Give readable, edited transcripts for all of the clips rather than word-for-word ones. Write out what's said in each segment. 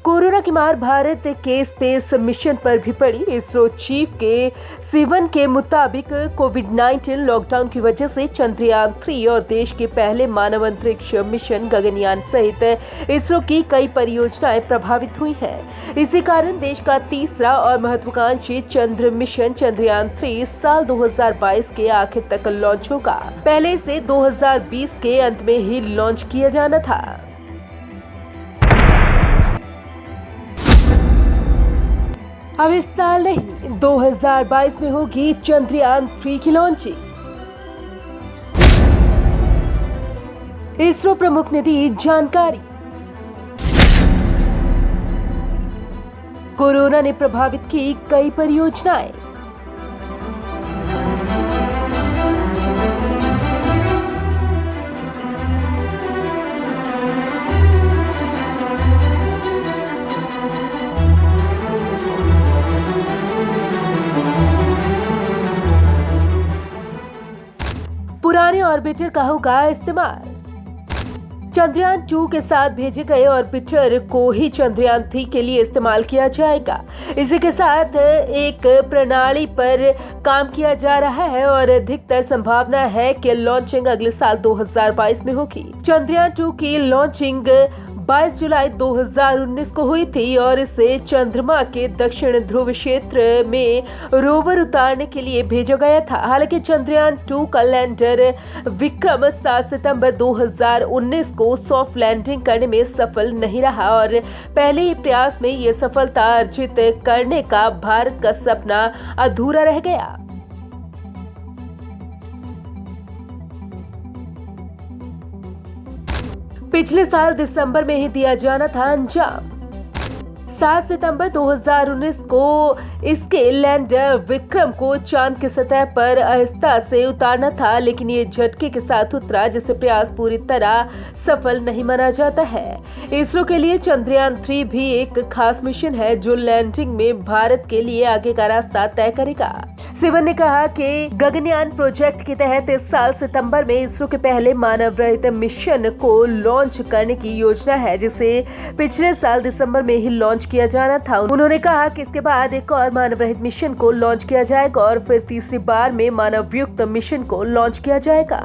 Corona की मार भारत के स्पेस मिशन पर भी पड़ी। इसरो चीफ के सिवन के मुताबिक कोविड-19 लॉकडाउन की वजह से चंद्रयान 3 और देश के पहले मानव अंतरिक्ष मिशन गगनयान सहित इसरो की कई परियोजनाएं प्रभावित हुई हैं। इसी कारण देश का तीसरा और महत्वाकांक्षी चंद्र मिशन चंद्रयान 3 साल 2022 के आखिर तक लॉन्च होगा। पहले इसे 2020 के अंत में ही लॉन्च किया जाना था। अब इस साल नहीं 2022 में होगी चंद्रयान 3 की लॉन्चिंग। इसरो प्रमुख ने दी जानकारी। कोरोना ने प्रभावित की कई परियोजनाएं। पुराने ऑर्बिटर का होगा इस्तेमाल। चंद्रयान 2 के साथ भेजे गए ऑर्बिटर को ही चंद्रयान 3 के लिए इस्तेमाल किया जाएगा। इसी के साथ एक प्रणाली पर काम किया जा रहा है और अधिकतर संभावना है कि लॉन्चिंग अगले साल 2022 में होगी। चंद्रयान 2 की लॉन्चिंग 22 जुलाई 2019 को हुई थी और इसे चंद्रमा के दक्षिण ध्रुव क्षेत्र में रोवर उतारने के लिए भेजा गया था। हालांकि चंद्रयान 2 का लैंडर विक्रम 7 सितंबर 2019 को सॉफ्ट लैंडिंग करने में सफल नहीं रहा और पहले ही प्रयास में ये सफलता अर्जित करने का भारत का सपना अधूरा रह गया। पिछले साल दिसंबर में ही दिया जाना था अंजाम। 7 सितंबर 2019 को इसके लैंडर विक्रम को चांद की सतह पर आहिस्ता से उतारना था, लेकिन ये झटके के साथ उतरा जिसे प्रयास पूरी तरह सफल नहीं माना जाता है। इसरो के लिए चंद्रयान 3 भी एक खास मिशन है जो लैंडिंग में भारत के लिए आगे का रास्ता तय करेगा। सिवन ने कहा कि गगनयान प्रोजेक्ट के तहत इस साल सितंबर में इसरो के पहले मानव रहित मिशन को लॉन्च करने की योजना है, जिसे पिछले साल दिसंबर में ही लॉन्च किया जाना था। उन्होंने कहा कि इसके बाद एक और मानव रहित मिशन को लॉन्च किया जाएगा और फिर तीसरी बार में मानव युक्त मिशन को लॉन्च किया जाएगा।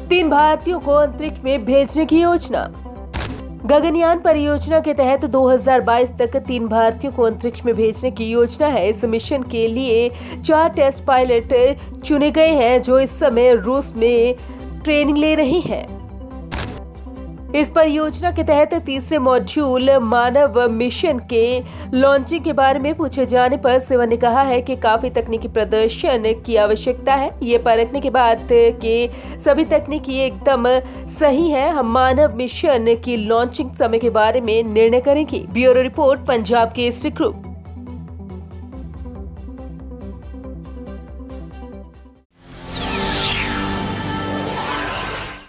3 भारतीयों को अंतरिक्ष में भेजने की योजना। गगनयान परियोजना के तहत 2022 तक 3 भारतीयों को अंतरिक्ष में भेजने की योजना है। इस मिशन के लिए 4 टेस्ट पायलट चुने गए हैं जो इस समय रूस में ट्रेनिंग ले रही हैं। इस परियोजना के तहत तीसरे मॉड्यूल मानव मिशन के लॉन्चिंग के बारे में पूछे जाने पर सिवन ने कहा है कि काफी तकनीकी प्रदर्शन की आवश्यकता है। ये परखने के बाद कि सभी तकनीकी एकदम सही है, हम मानव मिशन की लॉन्चिंग समय के बारे में निर्णय करेंगे। Bureau report, Punjab Kesari group.